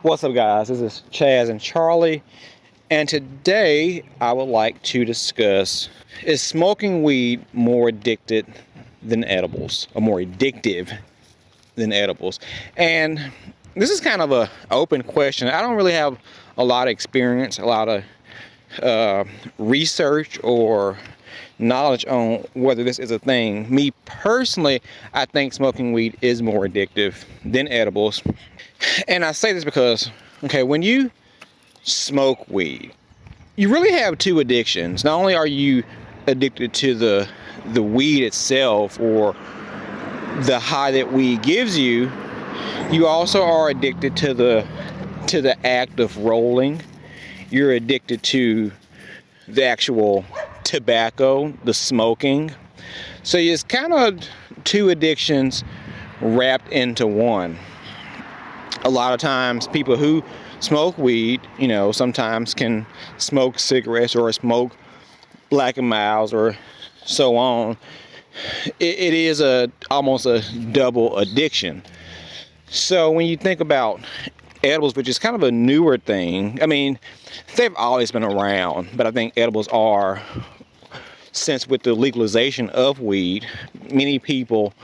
What's up, guys? This is Chaz and Charlie, and today I would like to discuss, is smoking weed more addicted than edibles, or more addictive than edibles? And this is kind of a open question. I don't really have a lot of experience, a lot of research or knowledge on whether this is a thing. Me personally, I think smoking weed is more addictive than edibles. And I say this because, okay, when you smoke weed, you really have two addictions. Not only are you addicted to the weed itself or the high that weed gives you, you also are addicted to the act of rolling. You're addicted to the actual tobacco, the smoking. So it's kind of two addictions wrapped into one. A lot of times people who smoke weed, sometimes can smoke cigarettes or smoke Black and Milds or so on. It is almost a double addiction. So when you think about edibles, which is kind of a newer thing, I mean, they've always been around, but I think edibles are, since with the legalization of weed, many people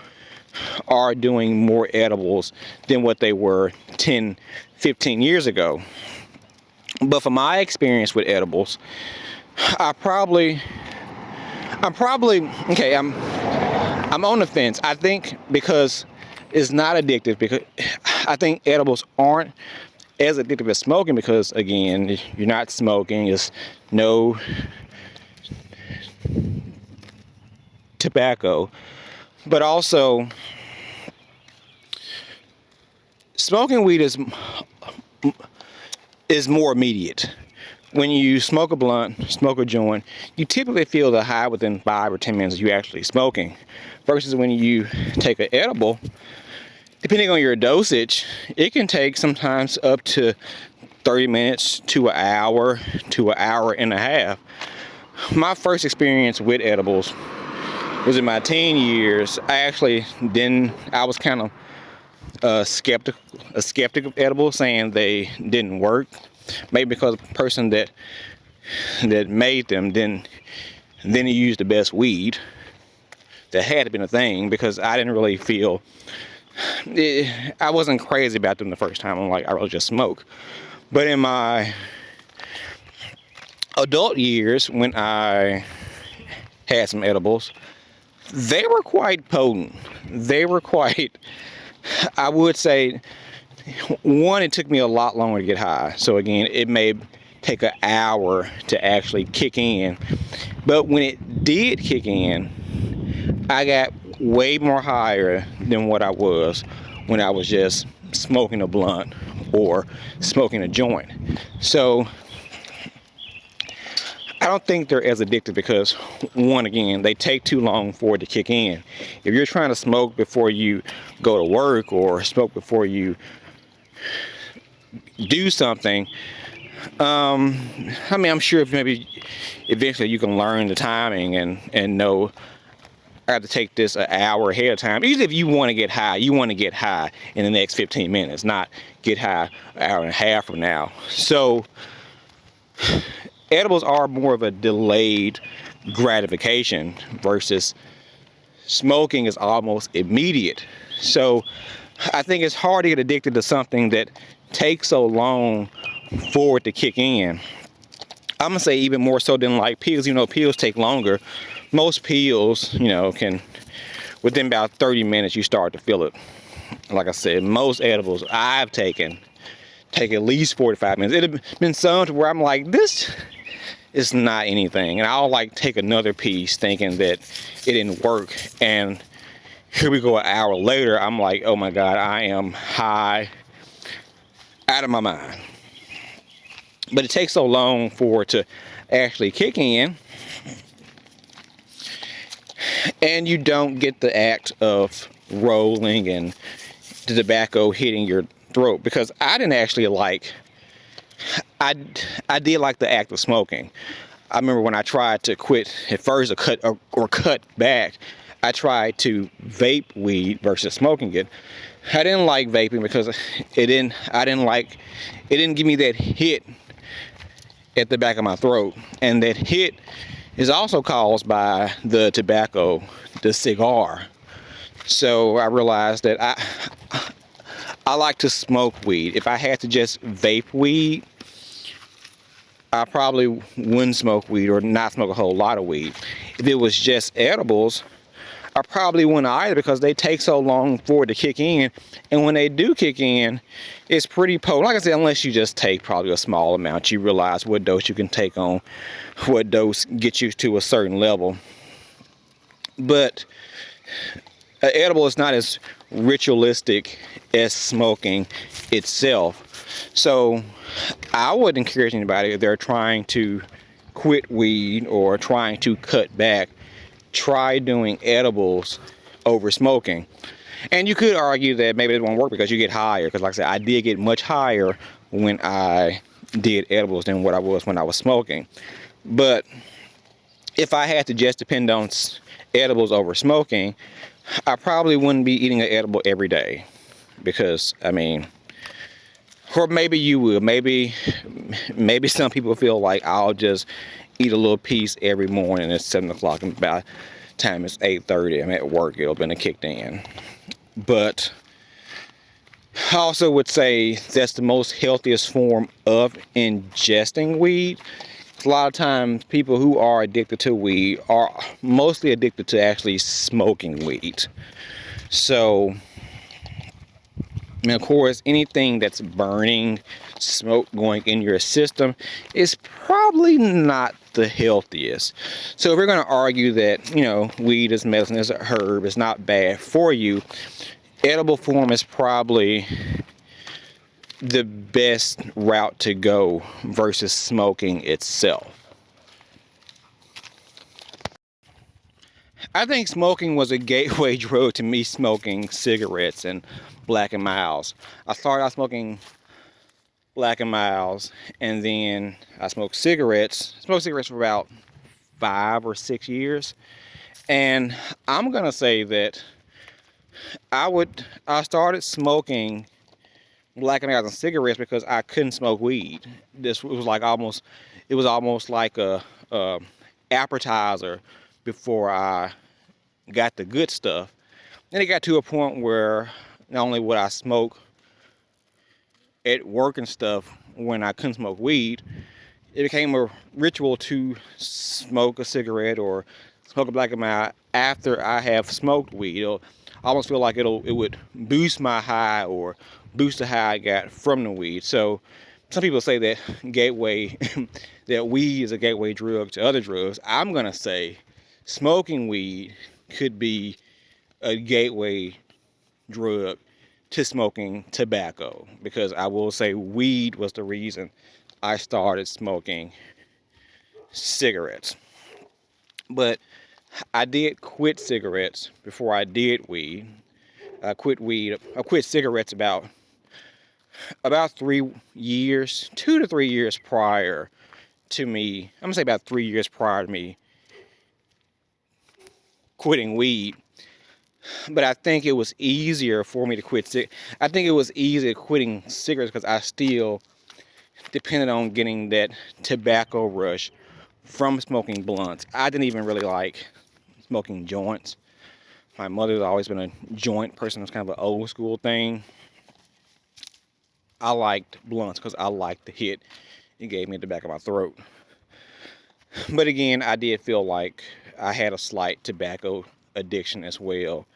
are doing more edibles than what they were 10, 15 years ago. But from my experience with edibles, I'm on the fence. I think because it's not addictive, because I think edibles aren't as addictive as smoking, because again, you're not smoking, it's no tobacco. But also, smoking weed is more immediate. When you smoke a blunt, smoke a joint, you typically feel the high within 5 or 10 minutes of you actually smoking. Versus when you take an edible, depending on your dosage, it can take sometimes up to 30 minutes to an hour and a half. My first experience with edibles was in my teen years. I was kind of a skeptic of edibles, saying they didn't work. Maybe because the person that made them didn't use the best weed. That had to been a thing, because I didn't really feel I wasn't crazy about them the first time. I'm like, I really just smoke. But in my adult years, when I had some edibles, they were quite potent. They were quite, I would say, one, it took me a lot longer to get high. So again, it may take an hour to actually kick in. But when it did kick in, I got way more higher than what I was when I was just smoking a blunt or smoking a joint. So I don't think they're as addictive because, one, again, they take too long for it to kick in. If you're trying to smoke before you go to work or smoke before you do something, I'm sure if maybe eventually you can learn the timing and know I have to take this an hour ahead of time. Usually if you want to get high, you want to get high in the next 15 minutes, not get high an hour and a half from now. So edibles are more of a delayed gratification versus smoking is almost immediate. So I think it's hard to get addicted to something that takes so long for it to kick in. I'm gonna say even more so than like pills. Pills take longer. Most pills, can, within about 30 minutes, you start to feel it. Like I said, most edibles I've taken take at least 45 minutes. It have been some to where I'm like, this is not anything. And I'll take another piece thinking that it didn't work. And here we go an hour later, I'm like, oh my God, I am high out of my mind. But it takes so long for it to actually kick in. And you don't get the act of rolling and the tobacco hitting your throat, because I didn't actually I did like the act of smoking. I remember when I tried to quit at first or cut back, I tried to vape weed versus smoking it. I didn't like vaping because it didn't give me that hit at the back of my throat, and that hit is also caused by the tobacco, the cigar. So I realized that I like to smoke weed. If I had to just vape weed, I probably wouldn't smoke weed or not smoke a whole lot of weed. If it was just edibles, I probably wouldn't either, because they take so long for it to kick in. And when they do kick in, it's pretty potent. Like I said, unless you just take probably a small amount, you realize what dose you can take on, what dose gets you to a certain level. But an edible is not as ritualistic as smoking itself. So I would encourage anybody, if they're trying to quit weed or trying to cut back, try doing edibles over smoking. And you could argue that maybe it won't work because you get higher, because like I said, I did get much higher when I did edibles than what I was when I was smoking. But if I had to just depend on edibles over smoking, I probably wouldn't be eating an edible every day, because I mean, or maybe you would. Maybe some people feel like I'll just eat a little piece every morning at 7 o'clock, and by the time it's 8:30, I'm at work, it'll been kicked in. But I also would say that's the most healthiest form of ingesting weed. A lot of times people who are addicted to weed are mostly addicted to actually smoking weed. So, and of course, anything that's burning, smoke going in your system is probably not the healthiest. So if we're going to argue that, you know, weed is medicine, is a herb, it's not bad for you, edible form is probably the best route to go versus smoking itself. I think smoking was a gateway drug to me smoking cigarettes and Black and Milds. I started out smoking Black and Milds, and then I smoked cigarettes. I smoked cigarettes for about 5 or 6 years. And I'm gonna say that I started smoking Black and Milds and cigarettes because I couldn't smoke weed. This was like almost like a appetizer before I got the good stuff. And it got to a point where not only would I smoke at work and stuff when I couldn't smoke weed, it became a ritual to smoke a cigarette or smoke a Black and Mild after I have smoked weed. I almost feel like it would boost my high or boost the high I got from the weed. So some people say that that weed is a gateway drug to other drugs. I'm gonna say smoking weed could be a gateway drug to smoking tobacco, because I will say weed was the reason I started smoking cigarettes. But I did quit cigarettes before I did weed. I quit cigarettes about 3 years, 2 to 3 years prior to me. I'm gonna say about 3 years prior to me quitting weed. But I think it was easier for me to quit I think it was easier quitting cigarettes because I still depended on getting that tobacco rush from smoking blunts. I didn't even really like smoking joints. My mother's always been a joint person. It was kind of an old school thing. I liked blunts because I liked the hit it gave me at the back of my throat. But again, I did feel like I had a slight tobacco addiction as well,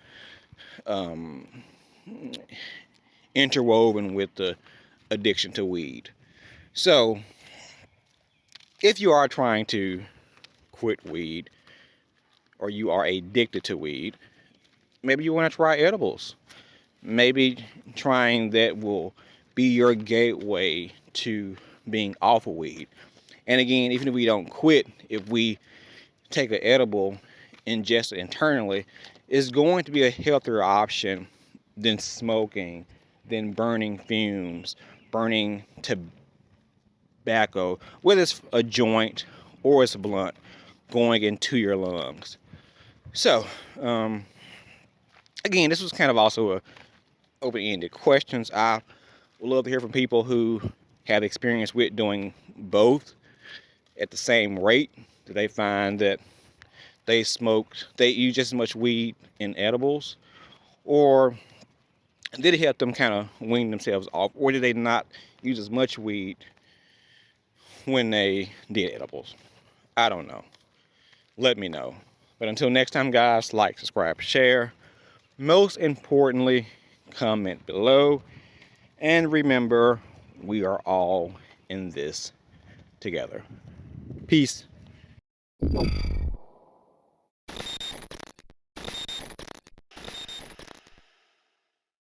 interwoven with the addiction to weed. So if you are trying to quit weed, or you are addicted to weed, maybe you want to try edibles. Maybe trying that will be your gateway to being off of weed. And again, even if we don't quit, if we take an edible, ingest it internally, it's going to be a healthier option than smoking, than burning fumes, burning tobacco, whether it's a joint or it's a blunt, going into your lungs. So, again, this was kind of also a open-ended questions. I would love to hear from people who have experience with doing both at the same rate. Do they find that they use just as much weed in edibles, or did it help them kind of wean themselves off, or did they not use as much weed when they did edibles? I don't know. Let me know. But until next time, guys, like, subscribe, share. Most importantly, comment below. And remember, we are all in this together. Peace.